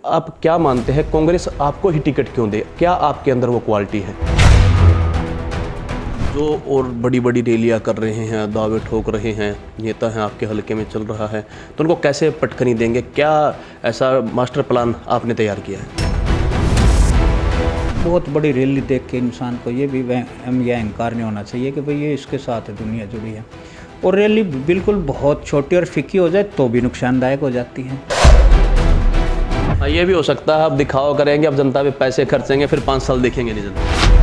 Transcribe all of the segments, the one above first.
आप क्या मानते हैं कांग्रेस आपको ही टिकट क्यों दे? क्या आपके अंदर वो क्वालिटी है जो और बड़ी बड़ी रैलियां कर रहे हैं, दावे ठोक रहे हैं, नेता हैं आपके हलके में चल रहा है, तो उनको कैसे पटखनी देंगे? क्या ऐसा मास्टर प्लान आपने तैयार किया है? बहुत बड़ी रैली देख के इंसान को ये भी अहंकार नहीं होना चाहिए कि भाई ये इसके साथ दुनिया जुड़ी है। और रैली बिल्कुल बहुत छोटी और फीकी हो जाए तो भी नुकसानदायक हो जाती है। ये भी हो सकता है आप दिखावा करेंगे, आप जनता पे पैसे खर्चेंगे, फिर 5 साल देखेंगे नहीं जनता।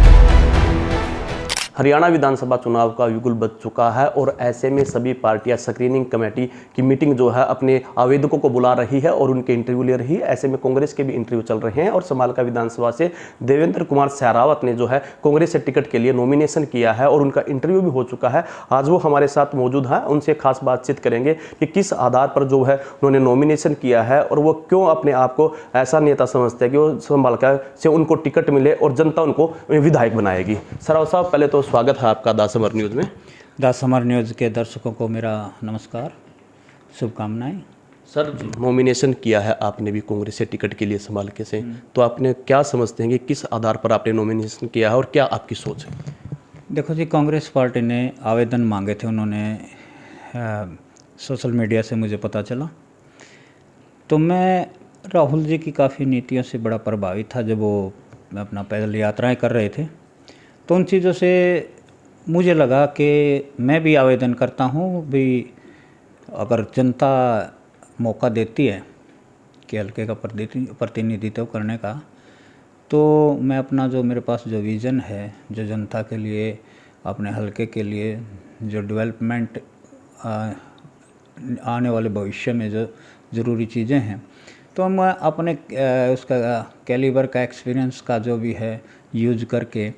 हरियाणा विधानसभा चुनाव का युगल बज चुका है और ऐसे में सभी पार्टियां स्क्रीनिंग कमेटी की मीटिंग जो है अपने आवेदकों को बुला रही है और उनके इंटरव्यू ले रही है। ऐसे में कांग्रेस के भी इंटरव्यू चल रहे हैं और समालका विधानसभा से देवेंद्र कुमार सहरावत ने जो है कांग्रेस से टिकट के लिए नॉमिनेशन किया है और उनका इंटरव्यू भी हो चुका है। आज वो हमारे साथ मौजूद है, उनसे खास बातचीत करेंगे कि किस आधार पर जो है उन्होंने नॉमिनेशन किया है और वो क्यों अपने आप को ऐसा नेता समझते हैं कि वो समालका से उनको टिकट मिले और जनता उनको विधायक बनाएगी। सहरावत साहब, पहले तो स्वागत है आपका द समर न्यूज़ में। द समर न्यूज़ के दर्शकों को मेरा नमस्कार, शुभकामनाएं। सर, नॉमिनेशन किया है आपने भी कांग्रेस से टिकट के लिए समालके से, तो आपने क्या समझते हैं कि किस आधार पर आपने नॉमिनेशन किया है और क्या आपकी सोच है? देखो जी, कांग्रेस पार्टी ने आवेदन मांगे थे, उन्होंने सोशल मीडिया से मुझे पता चला, तो मैं राहुल जी की काफ़ी नीतियों से बड़ा प्रभावित था। जब वो अपना पैदल यात्राएं कर रहे थे तो उन चीज़ों से मुझे लगा कि मैं भी आवेदन करता हूँ भी, अगर जनता मौका देती है कि हल्के का प्रतिनिधित्व करने का, तो मैं अपना जो मेरे पास जो विज़न है, जो जनता के लिए, अपने हल्के के लिए जो डेवलपमेंट आने वाले भविष्य में जो ज़रूरी चीज़ें हैं, तो मैं अपने उसका कैलिबर का एक्सपीरियंस का जो भी है यूज करके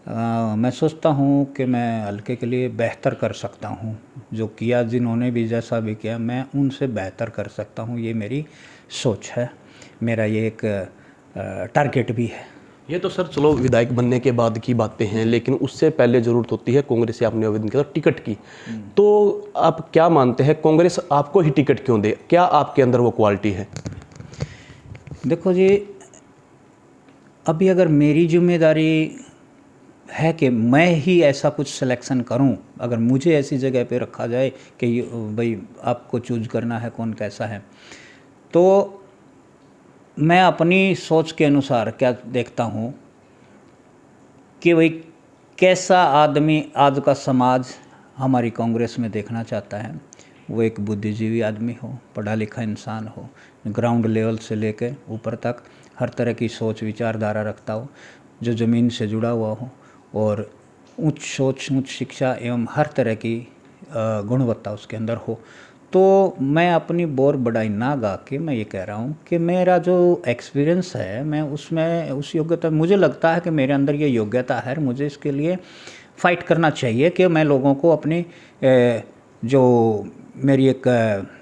मैं सोचता हूँ कि मैं हल्के के लिए बेहतर कर सकता हूँ। जो किया, जिन्होंने भी जैसा भी किया, मैं उनसे बेहतर कर सकता हूँ। ये मेरी सोच है, मेरा ये एक टारगेट भी है। ये तो सर चलो विधायक बनने के बाद की बातें हैं, लेकिन उससे पहले ज़रूरत होती है कांग्रेस से आपने आवेदन किया टिकट की, तो आप क्या मानते हैं कांग्रेस आपको ही टिकट क्यों दे? क्या आपके अंदर वो क्वालिटी है? देखो जी, अभी अगर मेरी जिम्मेदारी है कि मैं ही ऐसा कुछ सिलेक्शन करूं, अगर मुझे ऐसी जगह पे रखा जाए कि भाई आपको चूज करना है कौन कैसा है, तो मैं अपनी सोच के अनुसार क्या देखता हूं कि भाई कैसा आदमी आज का समाज हमारी कांग्रेस में देखना चाहता है। वो एक बुद्धिजीवी आदमी हो, पढ़ा लिखा इंसान हो, ग्राउंड लेवल से लेकर ऊपर तक हर तरह की सोच विचारधारा रखता हो, जो ज़मीन से जुड़ा हुआ हो और उच्च सोच, उच्च शिक्षा एवं हर तरह की गुणवत्ता उसके अंदर हो। तो मैं अपनी बोर बढ़ाई ना गा के मैं ये कह रहा हूँ कि मेरा जो एक्सपीरियंस है, मैं उसमें उस योग्यता, मुझे लगता है कि मेरे अंदर ये योग्यता है, मुझे इसके लिए फ़ाइट करना चाहिए कि मैं लोगों को अपनी जो मेरी एक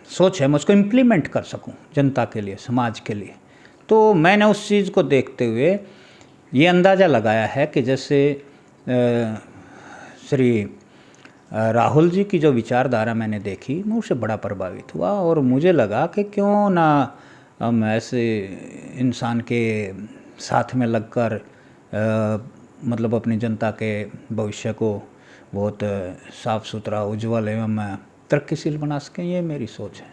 सोच है मैं उसको इम्प्लीमेंट कर सकूं जनता के लिए, समाज के लिए। तो मैंने उस चीज़ को देखते हुए ये अंदाज़ा लगाया है कि जैसे श्री राहुल जी की जो विचारधारा मैंने देखी, मैं उससे बड़ा प्रभावित हुआ और मुझे लगा कि क्यों ना हम ऐसे इंसान के साथ में लगकर मतलब अपनी जनता के भविष्य को बहुत साफ़ सुथरा, उज्जवल एवं तरक्कीशील बना सकें। ये मेरी सोच है।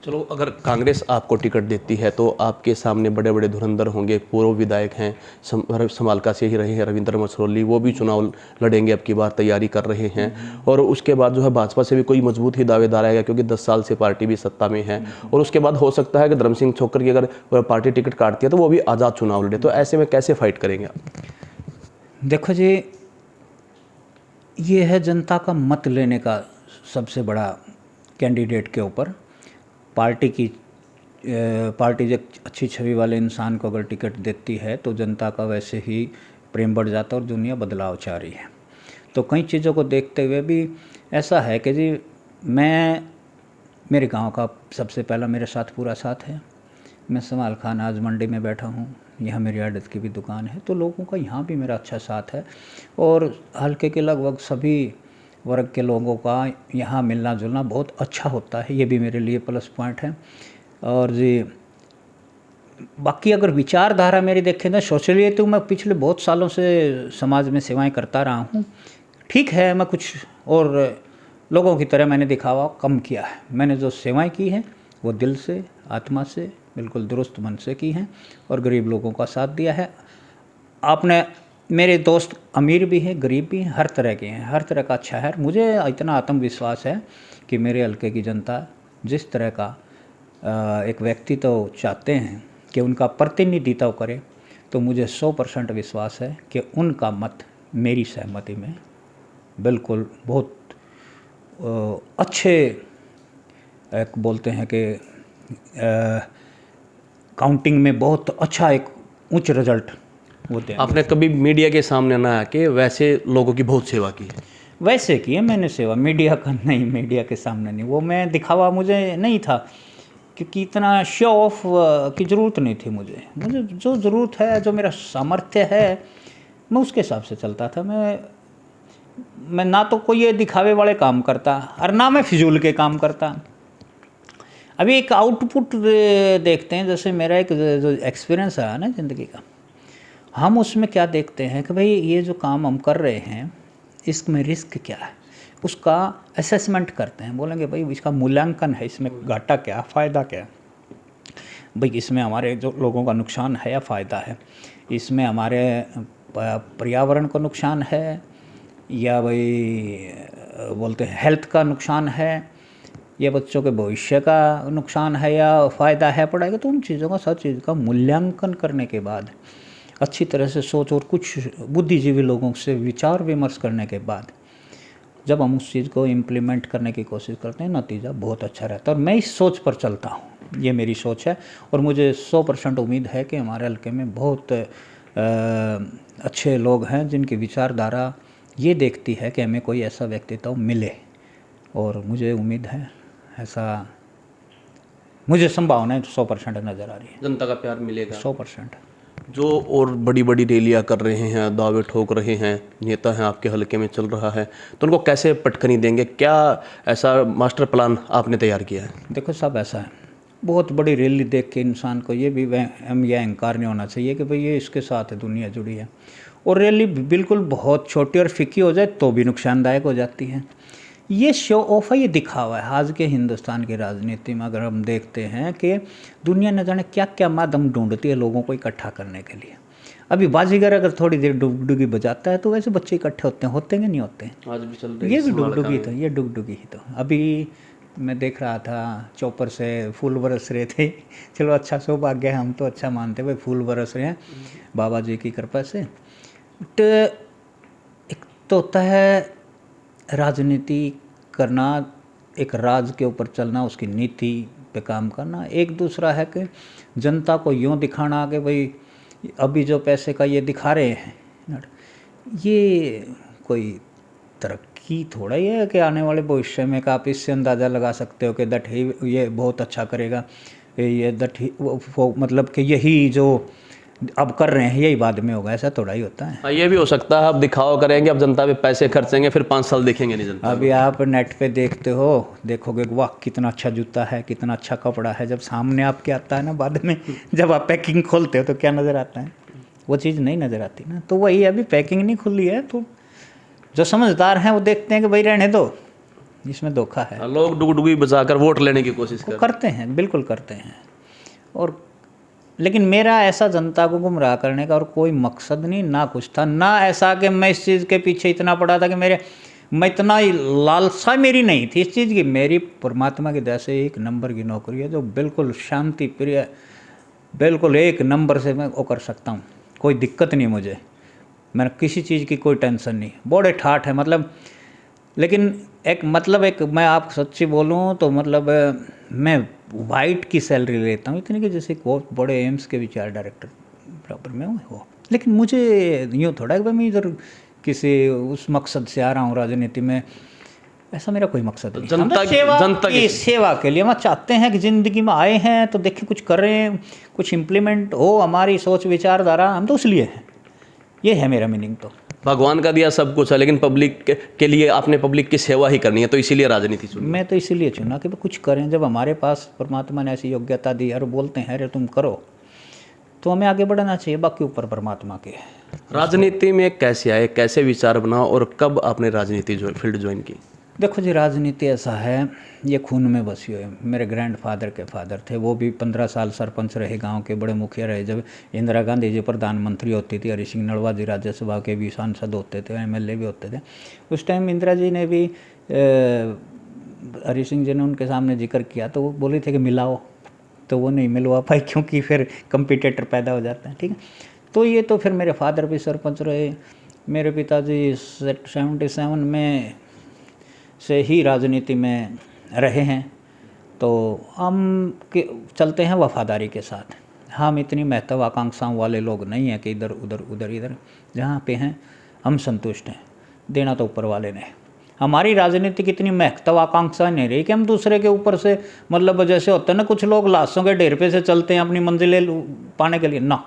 चलो, अगर कांग्रेस आपको टिकट देती है तो आपके सामने बड़े बड़े धुरंधर होंगे। पूर्व विधायक हैं, समालका से ही रहे हैं रविंद्र मसरौली, वो भी चुनाव लड़ेंगे, अब की बार तैयारी कर रहे हैं। और उसके बाद जो है भाजपा से भी कोई मजबूत ही दावेदार आएगा क्योंकि 10 साल से पार्टी भी सत्ता में है। और उसके बाद हो सकता है कि धर्म सिंह छोकर की अगर पार्टी टिकट काटती है तो वो भी आज़ाद चुनाव लड़े। तो ऐसे में कैसे फाइट करेंगे आप? देखो जी, ये है जनता का मत लेने का सबसे बड़ा कैंडिडेट के ऊपर। पार्टी जब अच्छी छवि वाले इंसान को अगर टिकट देती है तो जनता का वैसे ही प्रेम बढ़ जाता है और दुनिया बदलाव चाह रही है। तो कई चीज़ों को देखते हुए भी ऐसा है कि जी, मैं मेरे गांव का सबसे पहला मेरे साथ पूरा साथ है। मैं समाल खान आज मंडी में बैठा हूँ, यहाँ मेरी आड़त की भी दुकान है, तो लोगों का यहाँ भी मेरा अच्छा साथ है और हल्के के लगभग सभी वर्ग के लोगों का यहाँ मिलना जुलना बहुत अच्छा होता है। ये भी मेरे लिए प्लस पॉइंट है। और जी, बाकी अगर विचारधारा मेरी देखें तो सोशली तो मैं पिछले बहुत सालों से समाज में सेवाएं करता रहा हूँ। ठीक है, मैं कुछ और लोगों की तरह मैंने दिखावा कम किया है। मैंने जो सेवाएं की हैं वो दिल से, आत्मा से, बिल्कुल दुरुस्त मन से की हैं और गरीब लोगों का साथ दिया है। आपने मेरे दोस्त अमीर भी हैं, गरीब भी हैं, हर तरह के हैं, हर तरह का अच्छा है। मुझे इतना आत्मविश्वास है कि मेरे हल्के की जनता जिस तरह का एक व्यक्तित्व चाहते हैं कि उनका प्रतिनिधित्व करे, तो मुझे 100% विश्वास है कि उनका मत मेरी सहमति में बिल्कुल बहुत अच्छे एक बोलते हैं कि काउंटिंग में बहुत अच्छा एक उच्च रिजल्ट होते हैं। आपने कभी मीडिया के सामने ना आके वैसे लोगों की बहुत सेवा की है? वैसे की है मैंने सेवा, मीडिया का नहीं, मीडिया के सामने नहीं। वो मैं दिखावा मुझे नहीं था, क्योंकि इतना शो ऑफ की ज़रूरत नहीं थी मुझे जो ज़रूरत है, जो मेरा सामर्थ्य है, मैं उसके हिसाब से चलता था। मैं ना तो कोई ये दिखावे वाले काम करता और ना मैं फिजूल के काम करता। अभी एक आउटपुट देखते हैं, जैसे मेरा एक जो एक्सपीरियंस है ना ज़िंदगी का, हम उसमें क्या देखते हैं कि भाई ये जो काम हम कर रहे हैं इसमें रिस्क क्या है, उसका असेसमेंट करते हैं। बोलेंगे भाई इसका मूल्यांकन है, इसमें घाटा क्या, फ़ायदा क्या है, भाई इसमें हमारे जो लोगों का नुकसान है या फ़ायदा है, इसमें हमारे पर्यावरण को नुकसान है या भाई बोलते हैं हेल्थ का नुकसान है या बच्चों के भविष्य का नुकसान है या फ़ायदा है पढ़ाई का। तो उन चीज़ों का, सब चीज़ का मूल्यांकन करने के बाद अच्छी तरह से सोच और कुछ बुद्धिजीवी लोगों से विचार विमर्श करने के बाद जब हम उस चीज़ को इम्प्लीमेंट करने की कोशिश करते हैं, नतीजा बहुत अच्छा रहता है। और मैं इस सोच पर चलता हूँ, ये मेरी सोच है और मुझे 100% उम्मीद है कि हमारे हल्के में बहुत अच्छे लोग हैं जिनकी विचारधारा ये देखती है कि हमें कोई ऐसा व्यक्तित्व मिले, और मुझे उम्मीद है ऐसा, मुझे संभावना 100% नज़र आ रही है। जनता का प्यार मिलेगा 100%। जो और बड़ी बड़ी रैलियां कर रहे हैं, दावे ठोक रहे हैं, नेता हैं आपके हलके में चल रहा है, तो उनको कैसे पटखनी देंगे? क्या ऐसा मास्टर प्लान आपने तैयार किया है? देखो सब ऐसा है, बहुत बड़ी रैली देख के इंसान को ये भी यह अहंकार नहीं होना चाहिए कि भाई ये इसके साथ है, दुनिया जुड़ी है। और रैली बिल्कुल बहुत छोटी और फीकी हो जाए तो भी नुकसानदायक हो जाती है। ये शो ऑफ है, ये दिखावा है। आज के हिंदुस्तान की राजनीति में अगर हम देखते हैं कि दुनिया न जाने क्या क्या माध्यम ढूंढती है लोगों को इकट्ठा करने के लिए। अभी बाजीगर अगर थोड़ी देर डुगडुगी बजाता है तो वैसे बच्चे इकट्ठे होते हैं कि नहीं होते हैं? आज भी चल रही है ये भी डुगडुगी था, ये डुगडुगी ही तो। अभी मैं देख रहा था चौपर से फूल बरस रहे थे। चलो अच्छा सौभाग्य है, हम तो अच्छा मानते भाई फूल बरस रहे हैं बाबा जी की कृपा से। तो एक तो होता है राजनीति करना, एक राज के ऊपर चलना, उसकी नीति पे काम करना। एक दूसरा है कि जनता को यूँ दिखाना कि भाई अभी जो पैसे का ये दिखा रहे हैं, ये कोई तरक्की थोड़ा ही है कि आने वाले भविष्य में का आप इससे अंदाज़ा लगा सकते हो कि दट ही ये बहुत अच्छा करेगा, ये दट ही वो मतलब कि यही जो अब कर रहे हैं यही बाद में होगा, ऐसा थोड़ा ही होता है। ये भी हो सकता है आप दिखावा करेंगे, अब जनता पे पैसे खर्चेंगे, फिर 5 साल देखेंगे नहीं जनता। अभी आप नेट पे देखते हो, देखोगे वाह कितना अच्छा जूता है, कितना अच्छा कपड़ा है, जब सामने आपके आता है ना बाद में जब आप पैकिंग खोलते हो तो क्या नज़र आता है? वो चीज़ नहीं नज़र आती ना। तो वही अभी पैकिंग नहीं खुली है, तो जो समझदार हैं वो देखते हैं कि भाई रहने दो, इसमें धोखा है। लोग डुगडुगी बजाकर वोट लेने की कोशिश करते हैं, बिल्कुल करते हैं। और लेकिन मेरा ऐसा जनता को गुमराह करने का और कोई मकसद नहीं, ना कुछ था, ना ऐसा कि मैं इस चीज़ के पीछे इतना पड़ा था कि मैं इतना लालसा मेरी नहीं थी इस चीज़ की। मेरी परमात्मा की दया से 1 नंबर की नौकरी है जो बिल्कुल शांति प्रिय, बिल्कुल 1 नंबर से मैं वो कर सकता हूँ, कोई दिक्कत नहीं मुझे, मैंने किसी चीज़ की कोई टेंशन नहीं, बड़े ठाठ है मतलब। लेकिन एक मैं आप सच्ची बोलूँ तो मतलब मैं वाइट की सैलरी लेता हूँ इतनी कि जैसे बहुत बड़े एम्स के विचार डायरेक्टर बराबर में हो। लेकिन मुझे यूँ थोड़ा है कि मैं इधर किसी उस मकसद से आ रहा हूँ राजनीति में, ऐसा मेरा कोई मकसद नहीं। जनता की सेवा के लिए हम चाहते हैं कि ज़िंदगी में आए हैं तो देखें कुछ कर रहे हैं, कुछ इम्प्लीमेंट हो हमारी सोच विचारधारा, हम तो उसलिए हैं। ये है मेरा मीनिंग। तो भगवान का दिया सब कुछ है, लेकिन पब्लिक के लिए आपने पब्लिक की सेवा ही करनी है, तो इसीलिए राजनीति चुनी। मैं तो इसीलिए चुना कि कुछ करें। जब हमारे पास परमात्मा ने ऐसी योग्यता दी और बोलते हैं अरे तुम करो, तो हमें आगे बढ़ना चाहिए, बाकी ऊपर परमात्मा के है। राजनीति में कैसे आए, कैसे विचार बना और कब आपने राजनीति फील्ड ज्वाइन की? देखो जी, राजनीति ऐसा है, ये खून में बसी हुई है। मेरे ग्रैंडफादर के फादर थे, वो भी 15 साल सरपंच रहे, गांव के बड़े मुखिया रहे। जब इंदिरा गांधी जी प्रधानमंत्री होती थी, हरि सिंह नलवा जी राज्यसभा के भी सांसद होते थे, एमएलए भी होते थे। उस टाइम इंदिरा जी ने भी हरि सिंह जी ने उनके सामने जिक्र किया तो वो बोले थे कि मिलाओ, तो वो नहीं मिलवा पाई, क्योंकि फिर कंपटीटर पैदा हो जाता है। ठीक है, तो ये तो फिर मेरे फादर भी सरपंच रहे, मेरे पिताजी 77 में से ही राजनीति में रहे हैं। तो हम चलते हैं वफादारी के साथ। हम इतनी महत्वाकांक्षाओं वाले लोग नहीं हैं कि इधर उधर जहाँ पे हैं हम संतुष्ट हैं। देना तो ऊपर वाले ने। हमारी राजनीति की इतनी महत्वाकांक्षा नहीं रही कि हम दूसरे के ऊपर से, मतलब जैसे होता है ना, कुछ लोग लाशों के ढेर पे से चलते हैं अपनी मंजिलें पाने के लिए, ना,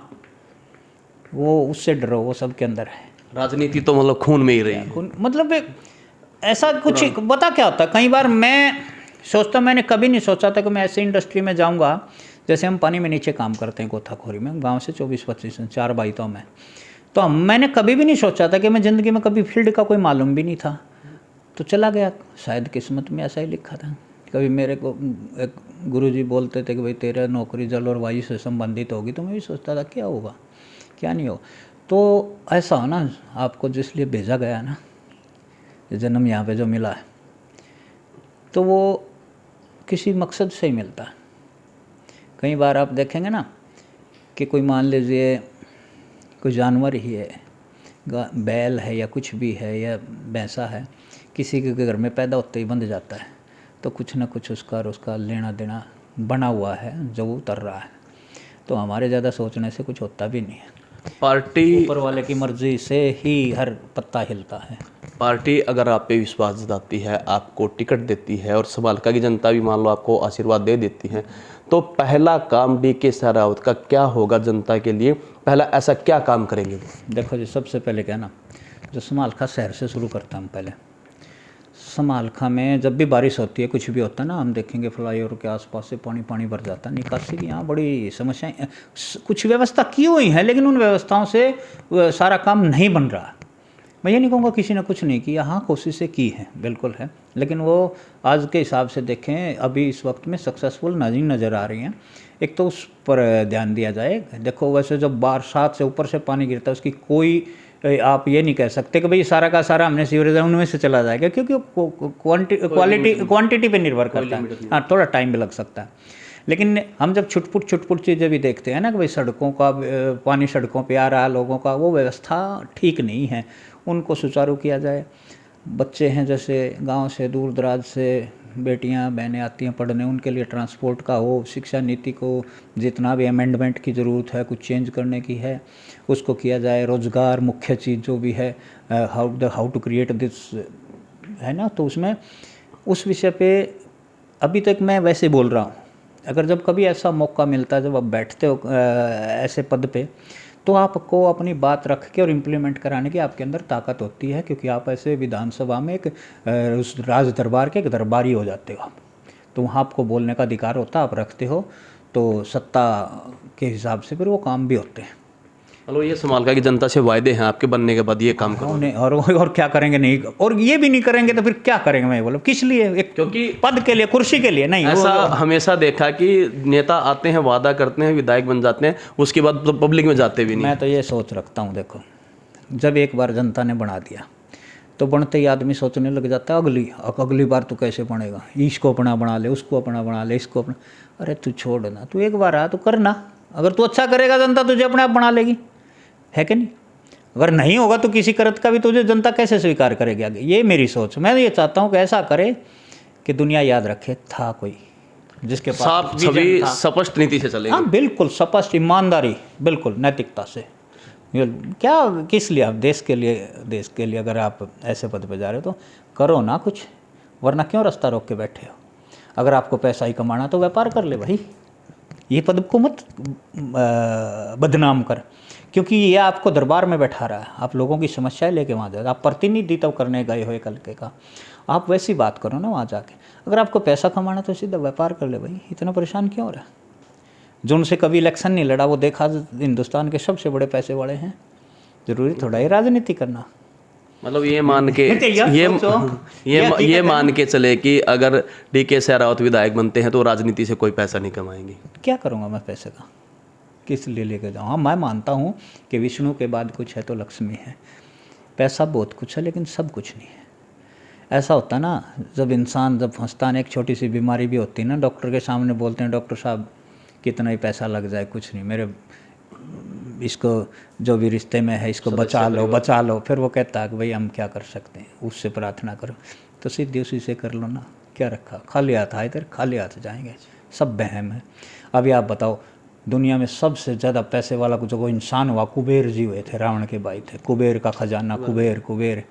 वो उससे डरो, वो सबके अंदर है। राजनीति तो मतलब खून में ही रही है। मतलब ऐसा कुछ बता क्या होता है, कई बार मैं सोचता, मैंने कभी नहीं सोचा था कि मैं ऐसे इंडस्ट्री में जाऊंगा। जैसे हम पानी में नीचे काम करते हैं गोताखोरी में, गांव से 24-25 4 भाई तो मैं, तो मैंने कभी भी नहीं सोचा था कि मैं ज़िंदगी में कभी फील्ड का कोई मालूम भी नहीं था, तो चला गया। शायद किस्मत में ऐसा ही लिखा था। कभी मेरे को एक गुरुजी बोलते थे कि भाई तेरा नौकरी जल और वायु से संबंधित होगी, तो मैं भी सोचता था क्या होगा क्या नहीं हो। तो ऐसा हो ना, आपको जिस लिए भेजा गया ना, जन्म यहाँ पे जो मिला है, तो वो किसी मकसद से ही मिलता है। कई बार आप देखेंगे ना कि कोई, मान लीजिए कोई जानवर ही है, बैल है या कुछ भी है या भैंसा है, किसी के घर में पैदा होते ही बंध जाता है, तो कुछ ना कुछ उसका लेना देना बना हुआ है जो उतर रहा है। तो हमारे ज़्यादा सोचने से कुछ होता भी नहीं है, पार्टी ऊपर वाले की मर्जी से ही हर पत्ता हिलता है। पार्टी अगर आप पे विश्वास जताती है, आपको टिकट देती है और समालका की जनता भी मान लो आपको आशीर्वाद दे देती है, तो पहला काम DK सहरावत का क्या होगा जनता के लिए? पहला ऐसा क्या काम करेंगे? देखो जी, सबसे पहले क्या ना, जो समालखा शहर से शुरू करता हम पहले। समालखा में जब भी बारिश होती है, कुछ भी होता है ना, हम देखेंगे फ्लाईओवर के आसपास से पानी भर जाता है। निकासी की यहाँ बड़ी समस्याएं, कुछ व्यवस्था की हुई है, लेकिन उन व्यवस्थाओं से सारा काम नहीं बन रहा। मैं ये नहीं कहूँगा किसी ने कुछ नहीं किया, हाँ कोशिशें की हैं, बिल्कुल है, लेकिन वो आज के हिसाब से देखें अभी इस वक्त में सक्सेसफुल नहीं नज़र आ रही हैं। एक तो उस पर ध्यान दिया जाए। देखो वैसे जब बरसात से ऊपर से पानी गिरता है, उसकी कोई आप ये नहीं कह सकते कि भाई सारा का सारा हमने सीवरेज उनमें से चला जाएगा, क्योंकि क्वांटिटी पे निर्भर करता है। हाँ, थोड़ा टाइम भी लग सकता है, लेकिन हम जब छुटपुट चीज़ें भी देखते हैं ना कि भाई सड़कों का पानी सड़कों पे आ रहा है, लोगों का वो व्यवस्था ठीक नहीं है, उनको सुचारू किया जाए। बच्चे हैं जैसे गांव से दूर दराज से बेटियां बहनें आती हैं पढ़ने, उनके लिए ट्रांसपोर्ट का हो, शिक्षा नीति को जितना भी अमेंडमेंट की ज़रूरत है, कुछ चेंज करने की है, उसको किया जाए। रोज़गार मुख्य चीज़ जो भी है, हाउ टू क्रिएट दिस है ना, तो उसमें उस विषय पे अभी तक मैं वैसे बोल रहा हूँ। अगर जब कभी ऐसा मौका मिलता है, जब आप बैठते हो ऐसे पद पे, तो आपको अपनी बात रख के और इम्प्लीमेंट कराने की आपके अंदर ताकत होती है, क्योंकि आप ऐसे विधानसभा में एक उस राज दरबार के एक दरबारी हो जाते हो। तो वहाँ आपको बोलने का अधिकार होता है, आप रखते हो, तो सत्ता के हिसाब से फिर वो काम भी होते हैं। हेलो, ये समालका की जनता से वायदे हैं आपके बनने के बाद, ये काम करो। और क्या करेंगे, नहीं, और ये भी नहीं करेंगे तो फिर क्या करेंगे? मैं बोलो किस लिए? एक क्योंकि पद के लिए, कुर्सी के लिए नहीं। ऐसा हमेशा देखा कि नेता आते हैं, वादा करते हैं, विधायक बन जाते हैं, उसके बाद तो पब्लिक में जाते भी नहीं। मैं तो ये सोच रखता हूँ, देखो जब एक बार जनता ने बना दिया तो बनते ही आदमी सोचने लग जाता है अगली बार तो कैसे बनेगा, इसको अपना बना ले, उसको अपना बना ले, इसको अपना। अरे तू छोड़ ना, तू एक बार आ तो करना, अगर तू अच्छा करेगा जनता तुझे अपने आप बना लेगी, है कि नहीं? अगर नहीं होगा तो किसी करत का भी तुझे जनता कैसे स्वीकार करेगी आगे? ये मेरी सोच। मैं ये चाहता हूँ कि ऐसा करे कि दुनिया याद रखे था कोई जिसके पास साफ छवि स्पष्ट नीति से चलेगी। हाँ बिल्कुल स्पष्ट, ईमानदारी, बिल्कुल नैतिकता से। ये क्या, किस लिए आप देश के लिए अगर आप ऐसे पद पे जा रहे हो तो करो ना कुछ, वरना क्यों रास्ता रोक के बैठे हो? अगर आपको पैसा ही कमाना तो व्यापार कर ले भाई, ये पद को मत बदनाम कर, क्योंकि ये आपको दरबार में बैठा रहा है, आप लोगों की समस्याएं लेके वहाँ जाए, आप प्रतिनिधित्व करने गए हो एक हल्के का, आप वैसी बात करो ना वहाँ जाके। अगर आपको पैसा कमाना तो सीधा व्यापार कर ले भाई, इतना परेशान क्यों हो रहा है? जो उनसे कभी इलेक्शन नहीं लड़ा वो देखा हिंदुस्तान के सबसे बड़े पैसे वाले हैं। जरूरी थोड़ा ही राजनीति करना। मतलब ये मान के ये ये मान के चले कि अगर DK सहरावत विधायक बनते हैं तो राजनीति से कोई पैसा नहीं कमाएंगे। क्या करूँगा मैं पैसे का, किस लिए लेके जाऊँ? हाँ, मैं मानता हूँ कि विष्णु के बाद कुछ है तो लक्ष्मी है। पैसा बहुत कुछ है लेकिन सब कुछ नहीं है। ऐसा होता ना, जब इंसान जब फंसता है, एक छोटी सी बीमारी भी होती है ना, डॉक्टर के सामने बोलते हैं डॉक्टर साहब कितना ही पैसा लग जाए कुछ नहीं, मेरे इसको जो भी रिश्ते में है इसको बचा लो। फिर वो कहता है कि भाई हम क्या कर सकते हैं, उससे प्रार्थना करो। तो सीधे उसी से कर लो ना, क्या रखा, खाली हाथ आए इधर खाली हाथ जाएंगे। सब वहम है। अभी आप बताओ, दुनिया में सबसे ज़्यादा पैसे वाला जो कोई इंसान हुआ, कुबेर जी हुए थे, रावण के भाई थे। कुबेर का खजाना, कुबेर।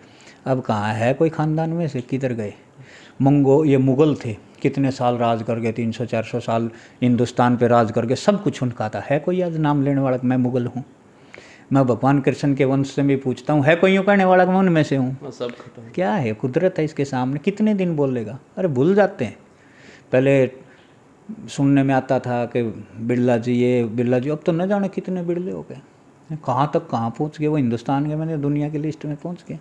अब कहाँ है कोई खानदान में से, किधर गए? ये मुग़ल थे, कितने साल राज करके, 300-400 साल हिंदुस्तान पे राज करके, सब कुछ उनका था। है कोई आज नाम लेने वाला मैं मुग़ल हूँ? मैं भगवान कृष्ण के वंश से भी पूछता हूँ, है कोई यूँ कहने वाला मैं उनमें से हूँ? सब खत्म। क्या है, कुदरत है इसके सामने, कितने दिन बोलेगा? अरे भूल जाते हैं। पहले सुनने में आता था कि बिरला जी, अब तो न जाने कितने बिरले हो गए, कहाँ तक कहाँ पहुँच गए वो हिंदुस्तान के, मैंने दुनिया की लिस्ट में पहुँच गए।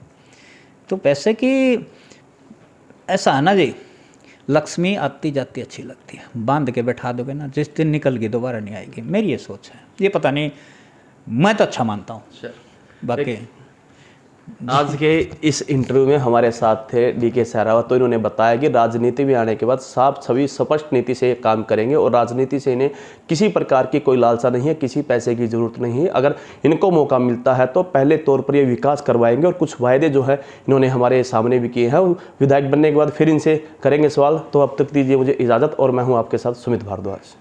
तो पैसे की ऐसा है ना जी, लक्ष्मी आती जाती अच्छी लगती है, बांध के बैठा दोगे ना, जिस दिन निकल गई दोबारा नहीं आएगी। मेरी ये सोच है, ये पता नहीं, मैं तो अच्छा मानता हूँ। बाकी आज के इस इंटरव्यू में हमारे साथ थे DK सहरावत। तो इन्होंने बताया कि राजनीति में आने के बाद साफ छवि स्पष्ट नीति से काम करेंगे और राजनीति से इन्हें किसी प्रकार की कोई लालसा नहीं है, किसी पैसे की ज़रूरत नहीं है। अगर इनको मौका मिलता है तो पहले तौर पर ये विकास करवाएंगे और कुछ वायदे जो है इन्होंने हमारे सामने भी किए हैं। विधायक बनने के बाद फिर इनसे करेंगे सवाल। तो अब तक दीजिए मुझे इजाज़त और मैं हूँ आपके साथ सुमित भारद्वाज।